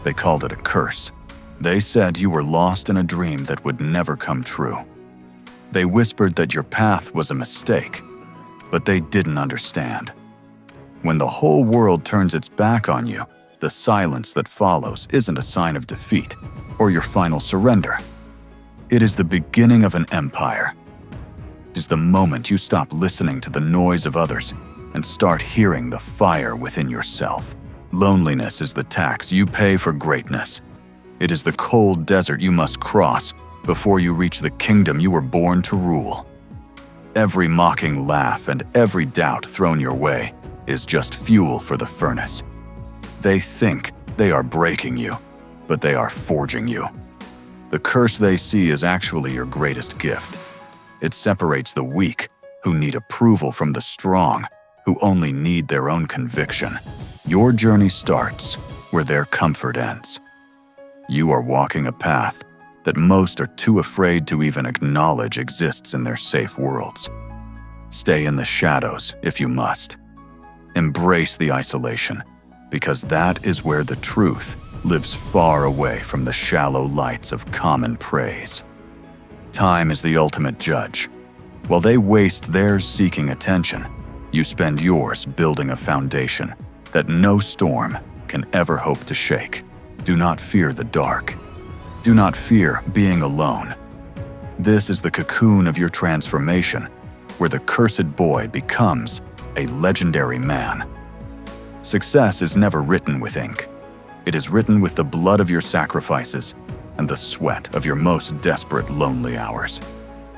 They called it a curse. They said you were lost in a dream that would never come true. They whispered that your path was a mistake, but they didn't understand. When the whole world turns its back on you, the silence that follows isn't a sign of defeat or your final surrender. It is the beginning of an empire. It is the moment you stop listening to the noise of others and start hearing the fire within yourself. Loneliness is the tax you pay for greatness. It is the cold desert you must cross before you reach the kingdom you were born to rule. Every mocking laugh and every doubt thrown your way is just fuel for the furnace. They think they are breaking you, but they are forging you. The curse they see is actually your greatest gift. It separates the weak, who need approval, from the strong, who only need their own conviction. Your journey starts where their comfort ends. You are walking a path that most are too afraid to even acknowledge exists in their safe worlds. Stay in the shadows if you must. Embrace the isolation, because that is where the truth lives, far away from the shallow lights of common praise. Time is the ultimate judge. While they waste theirs seeking attention, you spend yours building a foundation that no storm can ever hope to shake. Do not fear the dark. Do not fear being alone. This is the cocoon of your transformation, where the cursed boy becomes a legendary man. Success is never written with ink. It is written with the blood of your sacrifices and the sweat of your most desperate, lonely hours.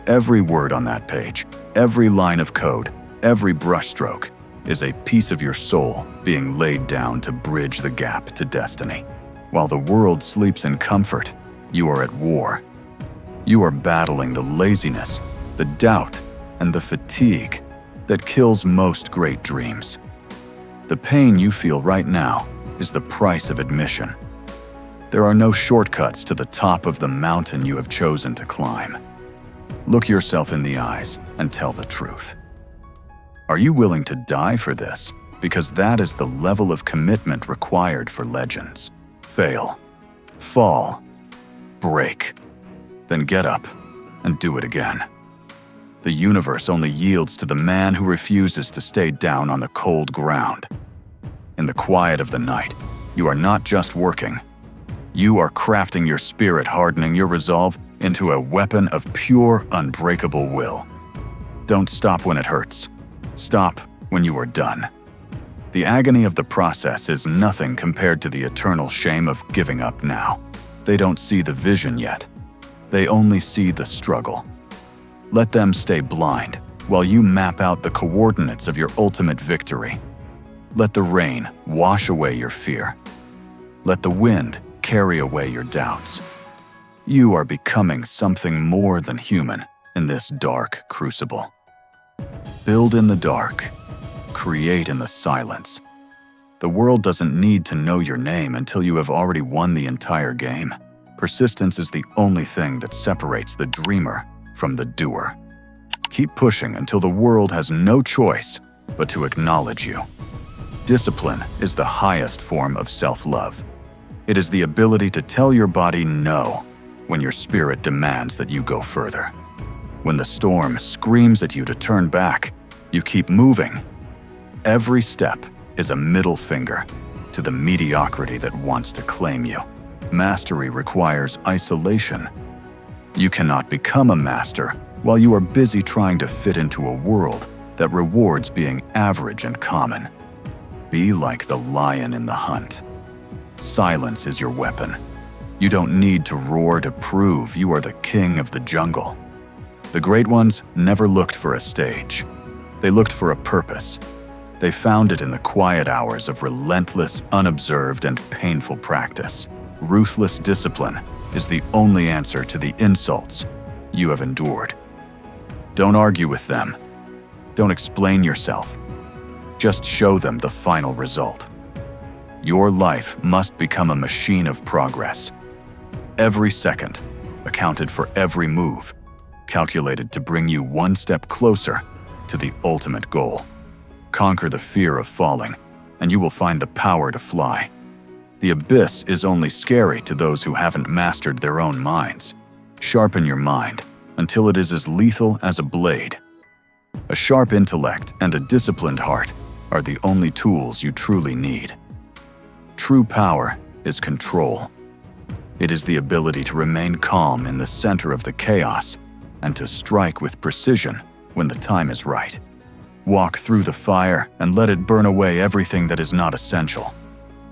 Every word on that page, every line of code, every brushstroke is a piece of your soul being laid down to bridge the gap to destiny. While the world sleeps in comfort, you are at war. You are battling the laziness, the doubt, and the fatigue that kills most great dreams. The pain you feel right now is the price of admission. There are no shortcuts to the top of the mountain you have chosen to climb. Look yourself in the eyes and tell the truth. Are you willing to die for this? Because that is the level of commitment required for legends. Fail, fall, break, then get up and do it again. The universe only yields to the man who refuses to stay down on the cold ground. In the quiet of the night, you are not just working. You are crafting your spirit, hardening your resolve into a weapon of pure, unbreakable will. Don't stop when it hurts. Stop when you are done. The agony of the process is nothing compared to the eternal shame of giving up now. They don't see the vision yet. They only see the struggle. Let them stay blind while you map out the coordinates of your ultimate victory. Let the rain wash away your fear. Let the wind carry away your doubts. You are becoming something more than human in this dark crucible. Build in the dark. Create in the silence. The world doesn't need to know your name until you have already won the entire game. Persistence is the only thing that separates the dreamer from the doer. Keep pushing until the world has no choice but to acknowledge you. Discipline is the highest form of self-love. It is the ability to tell your body no when your spirit demands that you go further. When the storm screams at you to turn back, you keep moving. Every step is a middle finger to the mediocrity that wants to claim you. Mastery requires isolation. You cannot become a master while you are busy trying to fit into a world that rewards being average and common. Be like the lion in the hunt. Silence is your weapon. You don't need to roar to prove you are the king of the jungle. The great ones never looked for a stage. They looked for a purpose. They found it in the quiet hours of relentless, unobserved, and painful practice. Ruthless discipline is the only answer to the insults you have endured. Don't argue with them. Don't explain yourself. Just show them the final result. Your life must become a machine of progress. Every second, accounted for every move, calculated to bring you one step closer to the ultimate goal. Conquer the fear of falling, and you will find the power to fly. The abyss is only scary to those who haven't mastered their own minds. Sharpen your mind until it is as lethal as a blade. A sharp intellect and a disciplined heart are the only tools you truly need. True power is control. It is the ability to remain calm in the center of the chaos and to strike with precision when the time is right. Walk through the fire and let it burn away everything that is not essential.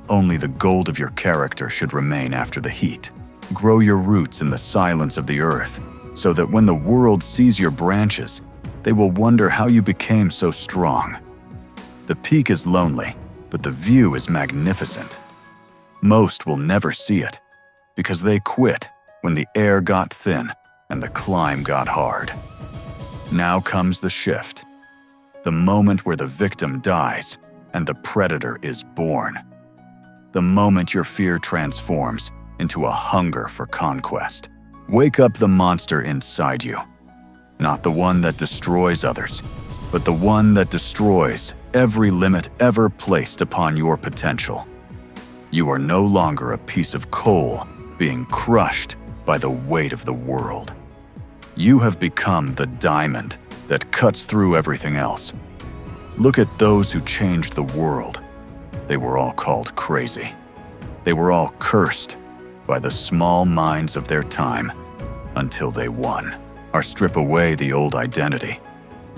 Only the gold of your character should remain after the heat. Grow your roots in the silence of the earth, so that when the world sees your branches, they will wonder how you became so strong. The peak is lonely, but the view is magnificent. Most will never see it, because they quit when the air got thin and the climb got hard. Now comes the shift. The moment where the victim dies and the predator is born. The moment your fear transforms into a hunger for conquest. Wake up the monster inside you. Not the one that destroys others, but the one that destroys every limit ever placed upon your potential. You are no longer a piece of coal being crushed by the weight of the world. You have become the diamond that cuts through everything else. Look at those who changed the world. They were all called crazy. They were all cursed by the small minds of their time until they won. Or strip away the old identity.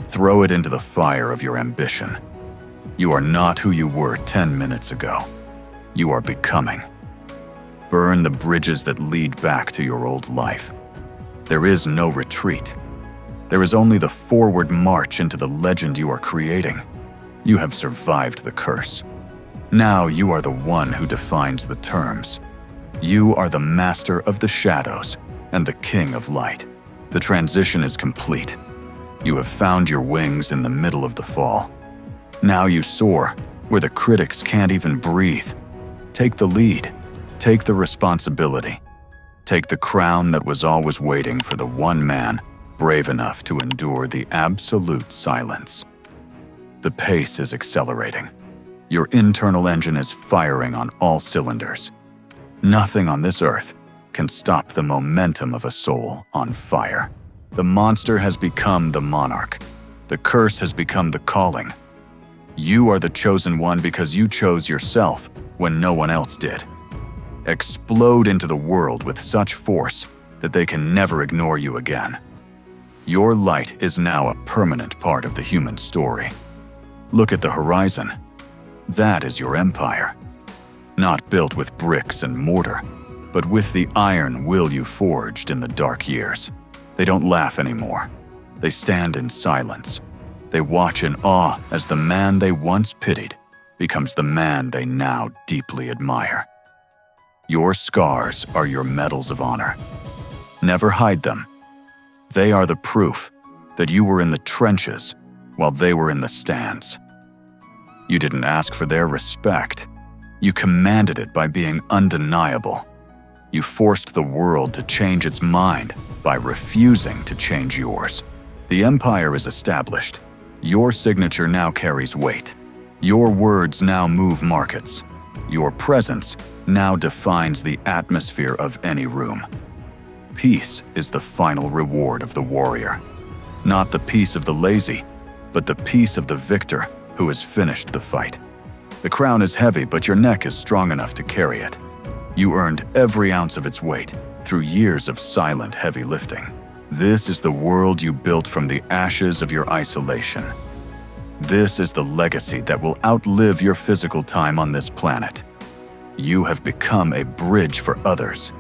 Throw it into the fire of your ambition. You are not who you were 10 minutes ago. You are becoming. Burn the bridges that lead back to your old life. There is no retreat. There is only the forward march into the legend you are creating. You have survived the curse. Now you are the one who defines the terms. You are the master of the shadows and the king of light. The transition is complete. You have found your wings in the middle of the fall. Now you soar where the critics can't even breathe. Take the lead. Take the responsibility. Take the crown that was always waiting for the one man brave enough to endure the absolute silence. The pace is accelerating. Your internal engine is firing on all cylinders. Nothing on this earth can stop the momentum of a soul on fire. The monster has become the monarch. The curse has become the calling. You are the chosen one because you chose yourself when no one else did. Explode into the world with such force that they can never ignore you again. Your light is now a permanent part of the human story. Look at the horizon. That is your empire. Not built with bricks and mortar, but with the iron will you forged in the dark years. They don't laugh anymore. They stand in silence. They watch in awe as the man they once pitied becomes the man they now deeply admire. Your scars are your medals of honor. Never hide them. They are the proof that you were in the trenches while they were in the stands. You didn't ask for their respect. You commanded it by being undeniable. You forced the world to change its mind by refusing to change yours. The empire is established. Your signature now carries weight. Your words now move markets. Your presence now defines the atmosphere of any room. Peace is the final reward of the warrior. Not the peace of the lazy, but the peace of the victor who has finished the fight. The crown is heavy, but your neck is strong enough to carry it. You earned every ounce of its weight through years of silent heavy lifting. This is the world you built from the ashes of your isolation. This is the legacy that will outlive your physical time on this planet. You have become a bridge for others.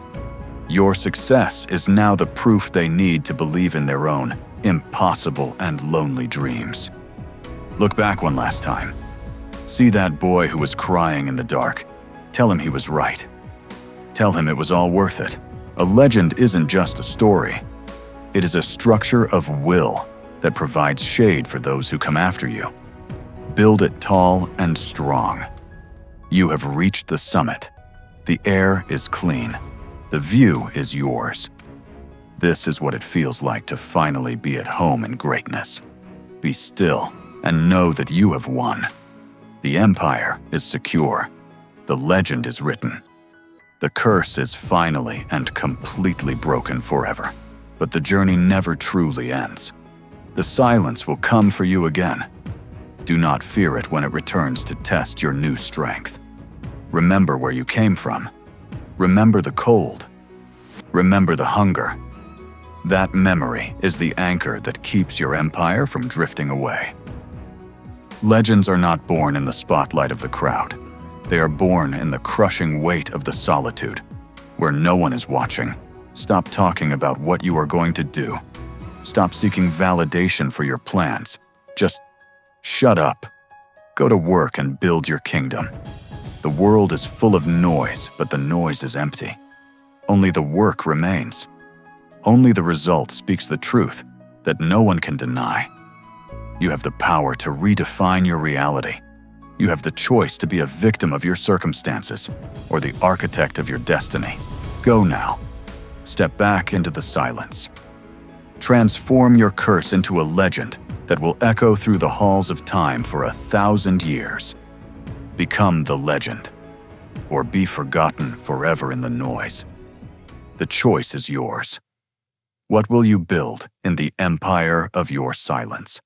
Your success is now the proof they need to believe in their own impossible and lonely dreams. Look back one last time. See that boy who was crying in the dark. Tell him he was right. Tell him it was all worth it. A legend isn't just a story. It is a structure of will that provides shade for those who come after you. Build it tall and strong. You have reached the summit. The air is clean. The view is yours. This is what it feels like to finally be at home in greatness. Be still and know that you have won. The empire is secure. The legend is written. The curse is finally and completely broken forever. But the journey never truly ends. The silence will come for you again. Do not fear it when it returns to test your new strength. Remember where you came from. Remember the cold. Remember the hunger. That memory is the anchor that keeps your empire from drifting away. Legends are not born in the spotlight of the crowd. They are born in the crushing weight of the solitude, where no one is watching. Stop talking about what you are going to do. Stop seeking validation for your plans. Just shut up. Go to work and build your kingdom. The world is full of noise, but the noise is empty. Only the work remains. Only the result speaks the truth that no one can deny. You have the power to redefine your reality. You have the choice to be a victim of your circumstances or the architect of your destiny. Go now. Step back into the silence. Transform your curse into a legend that will echo through the halls of time for 1,000 years. Become the legend, or be forgotten forever in the noise. The choice is yours. What will you build in the empire of your silence?